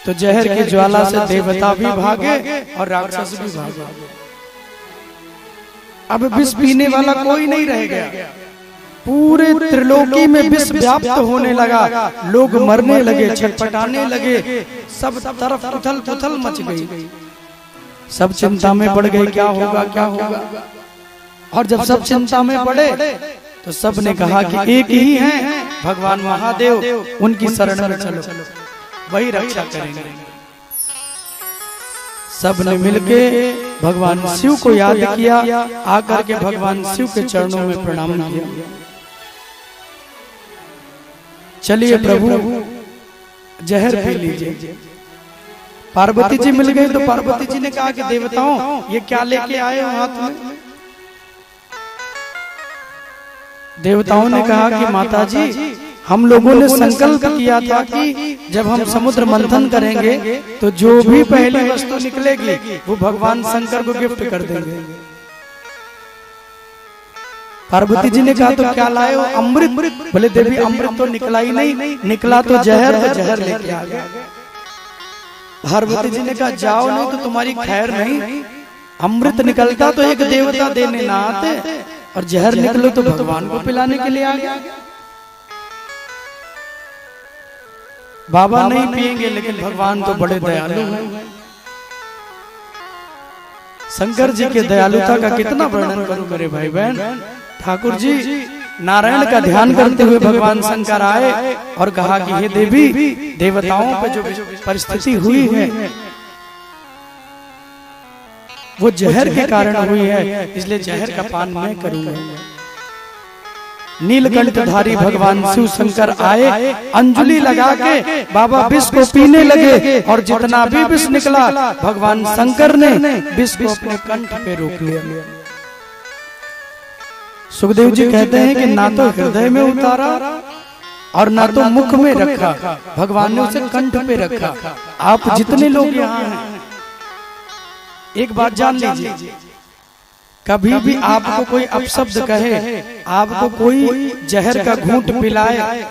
तो जहर की ज्वाला से देवता भी भागे और राक्षस भी भागे। अब विष पीने वाला कोई नहीं रह गया। पूरे त्रिलोकी में विष व्याप्त होने लगा, लोग मरने लगे, छटपटाने लगे, सब तरफ उथल पुथल मच गई। सब चिंता में पड़ गए, क्या होगा क्या होगा। और जब सब चिंता में पड़े तो सब ने कहा कि एक ही हैं भगवान महादेव, उनकी शरण में चलो, वही रक्षा करेंगे। सब ने मिलके भगवान शिव को याद किया, आकर के भगवान शिव के चरणों में प्रणाम किया। चलिए प्रभु जहर पी लीजिए। पार्वती जी मिल गई तो पार्वती जी ने कहा कि देवताओं ये क्या लेके आए हो हाथ में। देवताओं ने कहा कि माता जी हम लोगों ने संकल्प किया था कि जब हम समुद्र मंथन करेंगे तो जो भी पहली वस्तु निकलेगी वो भगवान शंकर को गिफ्ट कर देंगे। पार्वती जी ने कहा तो क्या लाए हो? अमृत। बोले देवी अमृत तो निकला ही नहीं, निकला तो जहर लेके आ गया। पार्वती जी ने कहा जाओ, नहीं तो तुम्हारी खैर नहीं। अमृत निकलता तो एक देवता देने ना आते, और जहर निकलो तो भगवान को पिलाने के लिए आ गया। बाबा नहीं पिएंगे, लेकिन भगवान तो बड़े दयालु हैं। शंकर जी के दयालुता का कितना वर्णन करूं मेरे भाई बहन। ठाकुर जी नारायण का ध्यान करते हुए भगवान शंकर आए और कहा कि हे देवी, देवताओं पे जो परिस्थिति हुई है वो जहर के कारण हुई है, इसलिए जहर का पान मैं करूंगा। नीलकंठधारी भगवान शिव शंकर आए, अंजलि लगा के बाबा विष को पीने लगे, और जितना भी विष निकला भगवान शंकर ने विष को अपने कंठ पे रोक लिया। सुखदेव जी कहते हैं कि ना तो हृदय में उतारा और ना तो मुख में रखा, भगवान ने उसे कंठ पे रखा। आप जितने लोग यहाँ हैं एक बात जान लीजिए, कभी भी आपको कोई अपशब्द कहे, आपको कोई जहर का घूंट पिलाए,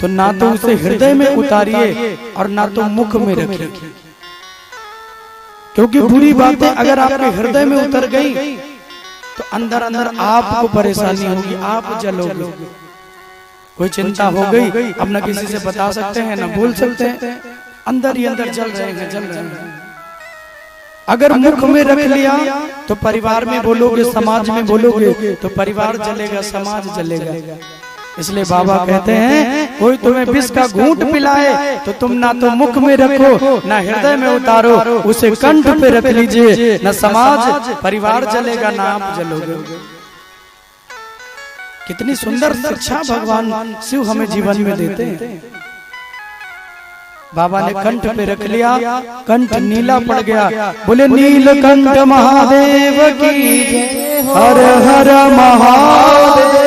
तो ना तो उसे हृदय में उतारिए और ना तो मुख में रखिए। क्योंकि बुरी बातें अगर आपके हृदय में उतर गई तो अंदर अंदर आपको परेशानी होगी, आप जलोगे। कोई चिंता हो गई, अब न किसी से बता सकते हैं न बोल सकते हैं, अंदर ही अंदर जल रहे हैं। अगर मुख में रख लिया तो परिवार में बोलोगे, समाज में बोलोगे तो परिवार जलेगा, समाज जलेगा। इसलिए बाबा कहते हैं कोई तुम्हें विष का घूंट पिलाए तो तुम ना तो मुख में रखो, ना हृदय में उतारो, उसे कंठ पे रख लीजिए। न समाज परिवार जलेगा, ना आप जलोगे। कितनी सुंदर शिक्षा भगवान शिव हमें जीवन में देते हैं। बाबा ने कंठ पे रख लिया, कंठ नीला पड़ गया। बोले नीलकंठ महादेव की जय, हर हर महादेव।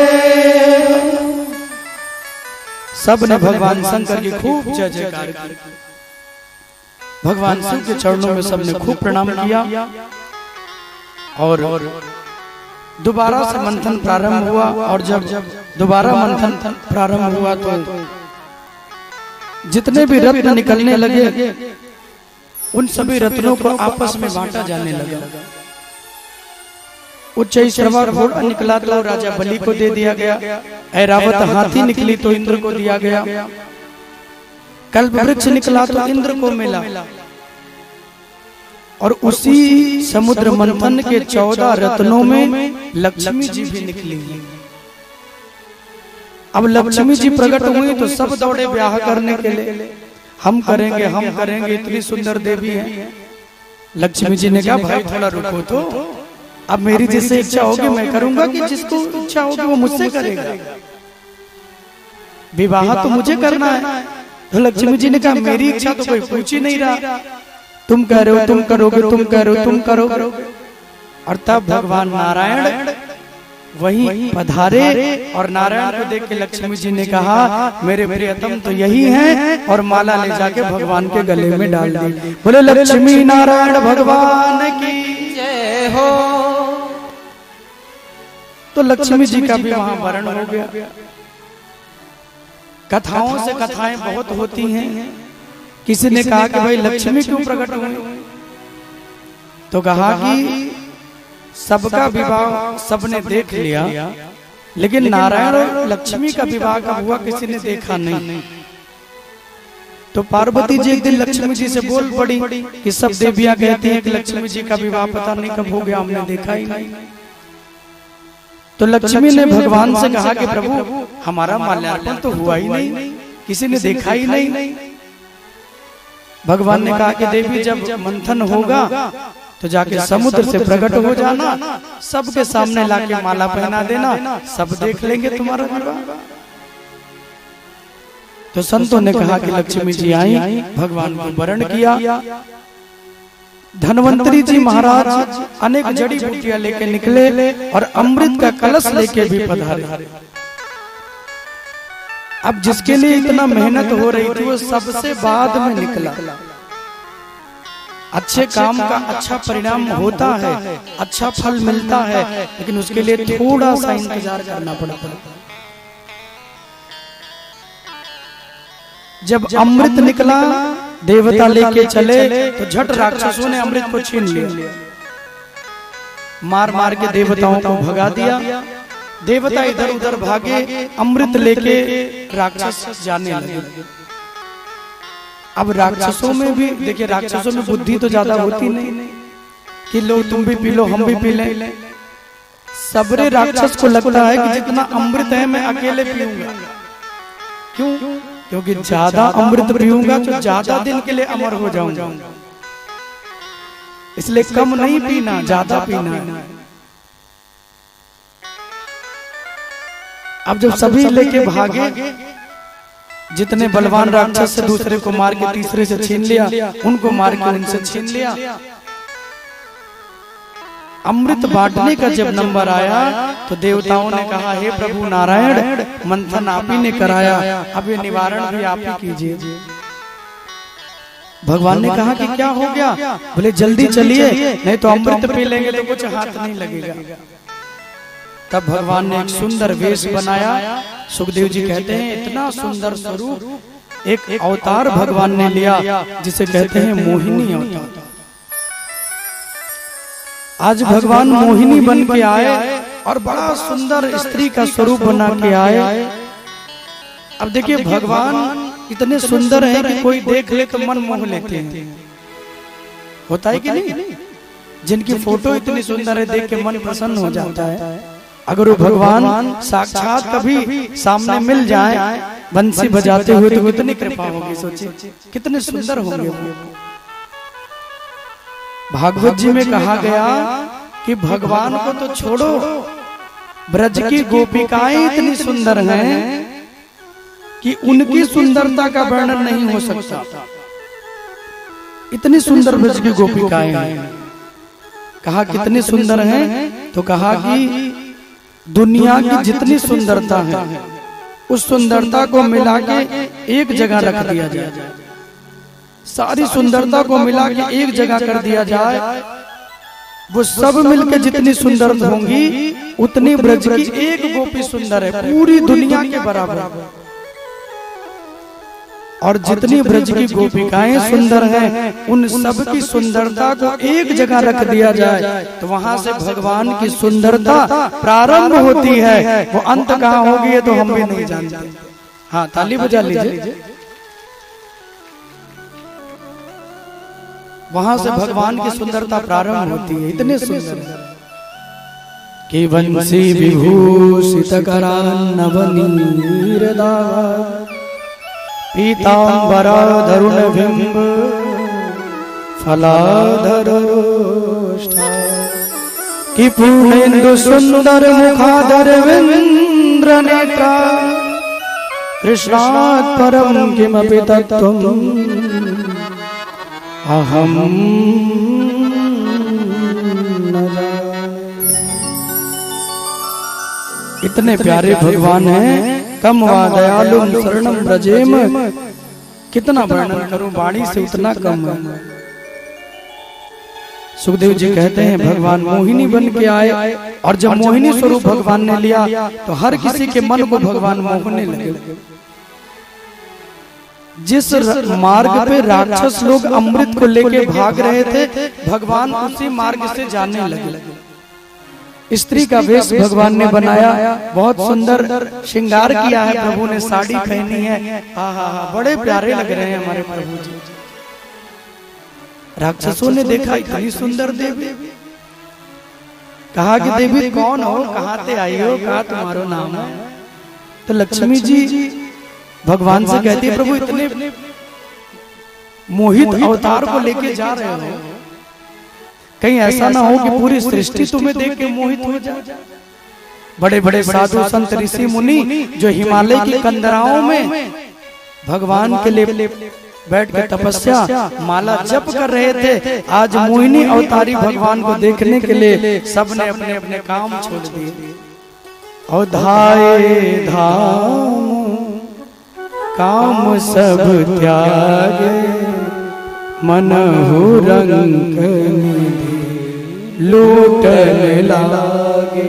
सब ने भगवान शंकर की खूब जय जयकार की। भगवान शिव के चरणों में सबने खूब प्रणाम किया, और दोबारा से मंथन प्रारंभ हुआ। और जब दोबारा मंथन प्रारंभ हुआ तो जितने भी रत्न निकलने लगे उन सभी रत्नों को आपस में बांटा जाने लगा। उच्चैश्रवा घोड़ा निकला तो राजा बलि को दे दिया गया, ऐरावत हाथी निकली तो इंद्र को दिया गया, कल्प वृक्ष निकला तो इंद्र को मिला। और उसी समुद्र मंथन के 14 रत्नों में लक्ष्मी जी भी निकली। अब लक्ष्मी जी प्रकट हुई तो सब दौड़े ब्याह करने के लिए, हम करेंगे हम करेंगे, इतनी सुंदर देवी है। लक्ष्मी जी ने कहा भाई थोड़ा रुको तो, अब मेरी जैसे इच्छा होगी मैं करूंगा, कि जिसको इच्छा होगी वो मुझसे करेगा, विवाह तो मुझे करना है। तो लक्ष्मी जी ने कहा मेरी इच्छा तो कोई पूछ ही नहीं रहा, तुम कह रहे हो तुम करोगे, तुम कह रहे हो तुम करोगे। और तब भगवान नारायण वहीं पधारे, और नारायण को देख के लक्ष्मी जी ने कहा मेरे प्रियतम तो यही हैं, और माला ले जाके भगवान के गले में डाल दी। बोले लक्ष्मी नारायण भगवान की जय हो। तो लक्ष्मी जी का भी वहां वरण हो गया। कथाओं से कथाएं बहुत होती हैं किसी ने कहा कि भाई लक्ष्मी क्यों प्रकट हुई, तो कहा कि सबका विवाह सबने देख लिया, लेकिन नारायण और लक्ष्मी का विवाह कब हुआ किसी ने देखा नहीं। तो पार्वती जी एक दिन लक्ष्मी जी से बोल पड़ी कि सब देवियां कहती हैं कि लक्ष्मी जी का विवाह पता नहीं कब हो गया, हमने देखा ही नहीं। तो लक्ष्मी ने भगवान से कहा कि प्रभु हमारा माल्यार्पण तो हुआ ही नहीं, किसी ने देखा ही नहीं। भगवान ने कहा कि देवी जब मंथन होगा तो जाके समुद्र से प्रकट हो जाना, सबके सामने लाके माला पहना देना, सब देख लेंगे तुम्हारा विवाह। तो संतों ने कहा कि लक्ष्मी जी आई, भगवान को वरण किया। धन्वंतरी जी महाराज अनेक जड़ी बूटियां लेके निकले और अमृत का कलश लेके भी पधारे। अब जिसके लिए इतना मेहनत हो रही थी वो सबसे बाद में निकला। अच्छे काम का अच्छा परिणाम होता है, अच्छा फल मिलता है, लेकिन उसके लिए थोड़ा सा इंतजार करना पड़ता है। जब अमृत निकला देवता लेके चले तो झट राक्षसों ने अमृत को छीन लिया, मार मार के देवताओं को भगा दिया। देवता इधर उधर भागे, अमृत लेके राक्षस जाने लगे। अब राक्षसों में भी देखिए, राक्षसों में बुद्धि तो ज्यादा होती नहीं कि लो तुम भी पी लो हम भी पी लें। सबरे राक्षस को लगता है कि जितना अमृत है मैं अकेले पीऊंगा। क्यों? क्योंकि ज्यादा अमृत पीऊंगा तो ज्यादा दिन के लिए अमर हो जाऊंगा, इसलिए कम नहीं पीना, ज्यादा पीना है। अब जब सभी लेके भागे, जितने बलवान राक्षस से दूसरे को मार के तीसरे से छीन लिया, उनको मार के उनसे छीन लिया। अमृत बांटने का जब नंबर आया तो देवताओं ने कहा हे प्रभु नारायण, मंथन आप ही ने कराया, अब ये निवारण भी आप ही कीजिए। भगवान ने कहा कि क्या हो गया? बोले जल्दी चलिए, नहीं तो अमृत पी लेंगे तो कुछ हाथ नहीं लगेगा। तब भगवान ने एक सुंदर वेश बनाया। सुखदेव जी कहते हैं इतना सुंदर स्वरूप एक अवतार भगवान ने लिया जिसे कहते हैं मोहिनी अवतार। आज भगवान मोहिनी बन के आए और बड़ा सुंदर स्त्री का स्वरूप बना के आए। अब देखिए भगवान इतने सुंदर हैं कि कोई देख ले तो मन मोह लेते हैं। होता है कि नहीं? जिनकी फोटो इतनी सुंदर है देख के मन प्रसन्न हो जाता है। अगर वो भगवान साक्षात कभी सामने मिल जाए बंसी बजाते हुए तो कितनी कृपा होगी, सोचिए कितने सुंदर होंगे वो। भागवत जी में कहा गया कि भगवान को तो छोड़ो, ब्रज की गोपिकाएं इतनी सुंदर हैं कि उनकी सुंदरता का वर्णन नहीं हो सकता। इतनी सुंदर ब्रज की गोपिकाएं हैं। कहा कितनी सुंदर हैं? तो कहा कि दुनिया की जितनी सुंदरता है उस सुंदरता को मिला के एक जगह रख दिया जाए, सारी सुंदरता को मिला के एक जगह कर दिया जाए, वो सब मिलकर जितनी सुंदर होंगी उतनी ब्रज की एक गोपी सुंदर है, पूरी दुनिया के बराबर। और जितनी ब्रज की गोपिकाएं सुंदर हैं उन सब की सुंदरता को एक जगह रख दिया जाए तो वहां से भगवान की सुंदरता प्रारंभ होती है। वो अंत कहाँ होगी ये तो हम भी नहीं जानते। हाँ, ताली बजा लीजिए। वहां से भगवान की सुंदरता प्रारंभ होती है। इतने सुंदर कि वंशी विभूषित करान्नवनीरदा पीतांबरा धरुण बिंब फलाधरोष्ठा कि पूर्णेन्दु सुंदर मुखाधर विंद्र नेत्रा कृष्णात् परम किमपि तत्त्वम् अहम न जाने। इतने प्यारे भगवान हैं। कम वा दयालु शरणम ब्रजेम, कितना वर्णन करूं, वाणी से उतना कम है। सुखदेव जी कहते हैं भगवान मोहिनी बन के आए और जब मोहिनी स्वरूप भगवान ने लिया तो हर किसी के मन को भगवान मोहने लगे। जिस मार्ग पे राक्षस लोग अमृत को लेके भाग रहे थे, भगवान उसी मार्ग से जाने लगे। स्त्री का वेश भगवान ने बनाया, बहुत सुंदर श्रृंगार किया है, प्रभु ने साड़ी पहनी है, बड़े प्यारे लग रहे हैं हमारे प्रभु जी। राक्षसों ने देखा इतनी सुंदर देवी, कहा कि देवी कौन हो, कहाँ से आई हो, कहा तुम्हारा नाम है? तो लक्ष्मी जी भगवान से कहती है, प्रभु इतने मोहित अवतार को लेके जा रहे हो, कहीं ऐसा ना हो कि पूरी सृष्टि तुम्हें देख के मोहित हो जाए। बड़े बड़े साधु संत ऋषि मुनि जो हिमालय की कंदराओं में भगवान के लिए बैठ के तपस्या माला जप कर रहे थे, आज मोहिनी अवतारी भगवान को देखने के लिए सबने अपने अपने काम छोड़ दिए। और धाये धाम काम सब त्यागे, मनहु रंग निधि लूटन लागे।